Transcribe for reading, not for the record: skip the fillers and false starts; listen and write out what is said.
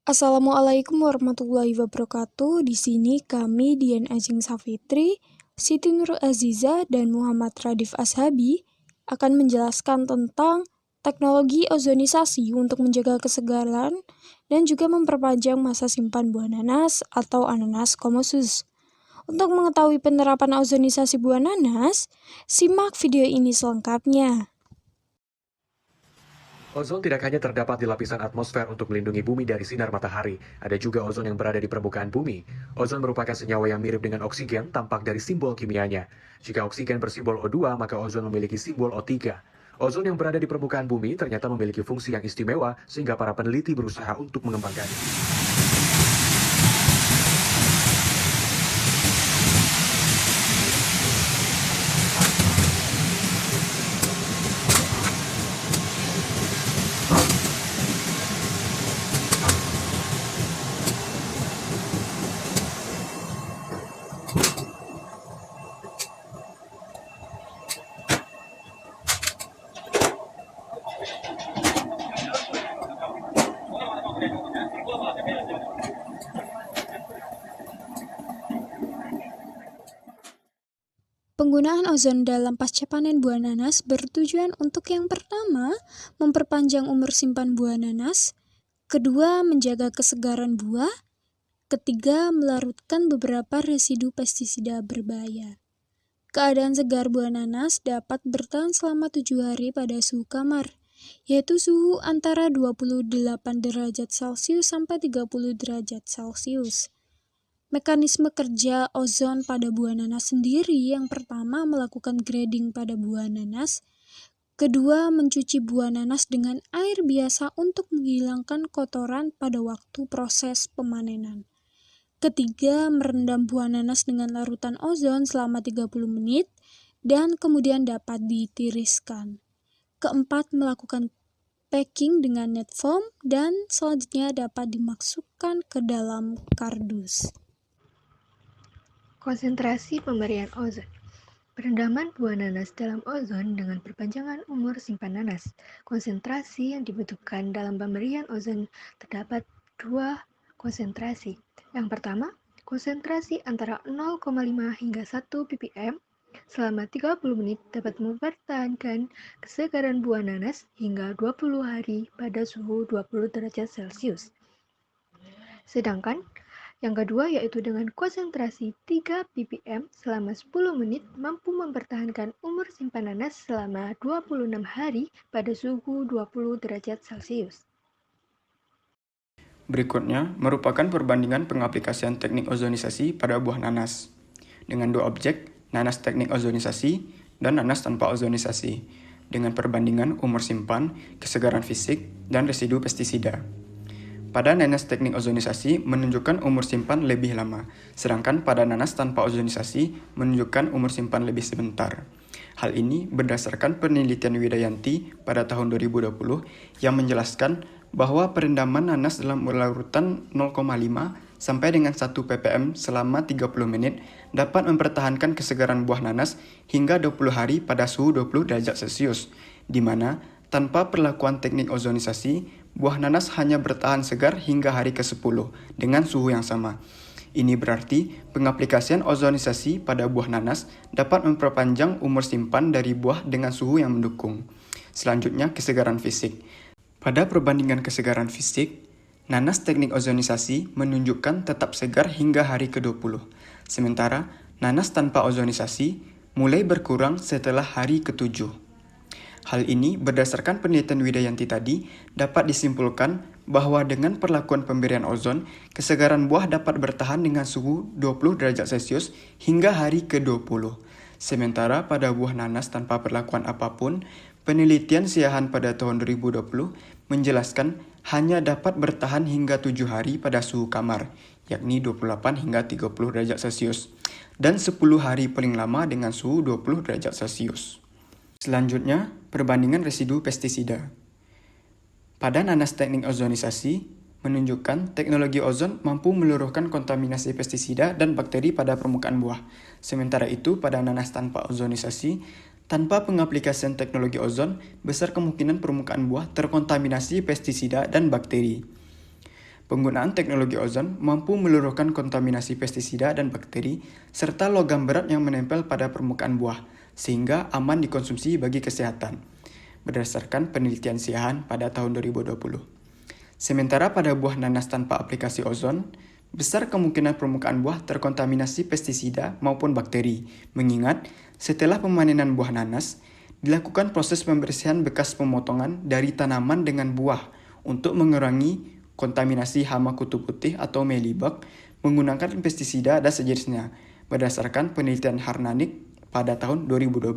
Assalamualaikum warahmatullahi wabarakatuh. Di sini kami Dian Ajeng Safitri, Siti Nur Aziza, dan Muhammad Radif Ashabi akan menjelaskan tentang teknologi ozonisasi untuk menjaga kesegaran dan juga memperpanjang masa simpan buah nanas atau ananas komosus. Untuk mengetahui penerapan ozonisasi buah nanas, simak video ini selengkapnya. Ozon tidak hanya terdapat di lapisan atmosfer untuk melindungi bumi dari sinar matahari, ada juga ozon yang berada di permukaan bumi. Ozon merupakan senyawa yang mirip dengan oksigen tampak dari simbol kimianya. Jika oksigen bersimbol O2, maka ozon memiliki simbol O3. Ozon yang berada di permukaan bumi ternyata memiliki fungsi yang istimewa sehingga para peneliti berusaha untuk mengembangkannya. Penggunaan ozon dalam pasca panen buah nanas bertujuan untuk yang pertama, memperpanjang umur simpan buah nanas, kedua, menjaga kesegaran buah, ketiga, melarutkan beberapa residu pestisida berbahaya. Keadaan segar buah nanas dapat bertahan selama 7 hari pada suhu kamar, yaitu suhu antara 28 derajat Celcius sampai 30 derajat Celcius. Mekanisme kerja ozon pada buah nanas sendiri yang pertama melakukan grading pada buah nanas, kedua mencuci buah nanas dengan air biasa untuk menghilangkan kotoran pada waktu proses pemanenan. Ketiga, merendam buah nanas dengan larutan ozon selama 30 menit dan kemudian dapat ditiriskan. Keempat, melakukan packing dengan net foam dan selanjutnya dapat dimasukkan ke dalam kardus. Konsentrasi pemberian ozon. Perendaman buah nanas dalam ozon dengan perpanjangan umur simpan nanas. Konsentrasi yang dibutuhkan dalam pemberian ozon terdapat dua konsentrasi. Yang pertama, konsentrasi antara 0,5 hingga 1 ppm selama 30 menit dapat mempertahankan kesegaran buah nanas hingga 20 hari pada suhu 20 derajat Celcius. Sedangkan yang kedua yaitu dengan konsentrasi 3 ppm selama 10 menit mampu mempertahankan umur simpan nanas selama 26 hari pada suhu 20 derajat Celcius. Berikutnya merupakan perbandingan pengaplikasian teknik ozonisasi pada buah nanas dengan dua objek, nanas teknik ozonisasi dan nanas tanpa ozonisasi, dengan perbandingan umur simpan, kesegaran fisik, dan residu pestisida. Pada nanas teknik ozonisasi menunjukkan umur simpan lebih lama, sedangkan pada nanas tanpa ozonisasi menunjukkan umur simpan lebih sebentar. Hal ini berdasarkan penelitian Widayanti pada tahun 2020 yang menjelaskan bahwa perendaman nanas dalam larutan 0,5 sampai dengan 1 ppm selama 30 menit dapat mempertahankan kesegaran buah nanas hingga 20 hari pada suhu 20 derajat Celcius, di mana tanpa perlakuan teknik ozonisasi, buah nanas hanya bertahan segar hingga hari ke-10 dengan suhu yang sama. Ini berarti pengaplikasian ozonisasi pada buah nanas dapat memperpanjang umur simpan dari buah dengan suhu yang mendukung. Selanjutnya, kesegaran fisik. Pada perbandingan kesegaran fisik, nanas teknik ozonisasi menunjukkan tetap segar hingga hari ke-20. Sementara, nanas tanpa ozonisasi mulai berkurang setelah hari ke-7. Hal ini berdasarkan penelitian Widayanti tadi dapat disimpulkan bahwa dengan perlakuan pemberian ozon, kesegaran buah dapat bertahan dengan suhu 20 derajat Celcius hingga hari ke-20. Sementara pada buah nanas tanpa perlakuan apapun, penelitian Siahan pada tahun 2020 menjelaskan hanya dapat bertahan hingga 7 hari pada suhu kamar, yakni 28 hingga 30 derajat Celcius, dan 10 hari paling lama dengan suhu 20 derajat Celcius. Selanjutnya, perbandingan residu pestisida. Pada nanas teknik ozonisasi, menunjukkan teknologi ozon mampu meluruhkan kontaminasi pestisida dan bakteri pada permukaan buah. Sementara itu, pada nanas tanpa ozonisasi, tanpa pengaplikasian teknologi ozon, besar kemungkinan permukaan buah terkontaminasi pestisida dan bakteri. Penggunaan teknologi ozon mampu meluruhkan kontaminasi pestisida dan bakteri, serta logam berat yang menempel pada permukaan buah, sehingga aman dikonsumsi bagi kesehatan, berdasarkan penelitian Siahan pada tahun 2020. Sementara pada buah nanas tanpa aplikasi ozon, besar kemungkinan permukaan buah terkontaminasi pestisida maupun bakteri, mengingat setelah pemanenan buah nanas, dilakukan proses pembersihan bekas pemotongan dari tanaman dengan buah untuk mengurangi kontaminasi hama kutu putih atau mealybug menggunakan pestisida dan sejenisnya, berdasarkan penelitian Harnanik pada tahun 2012.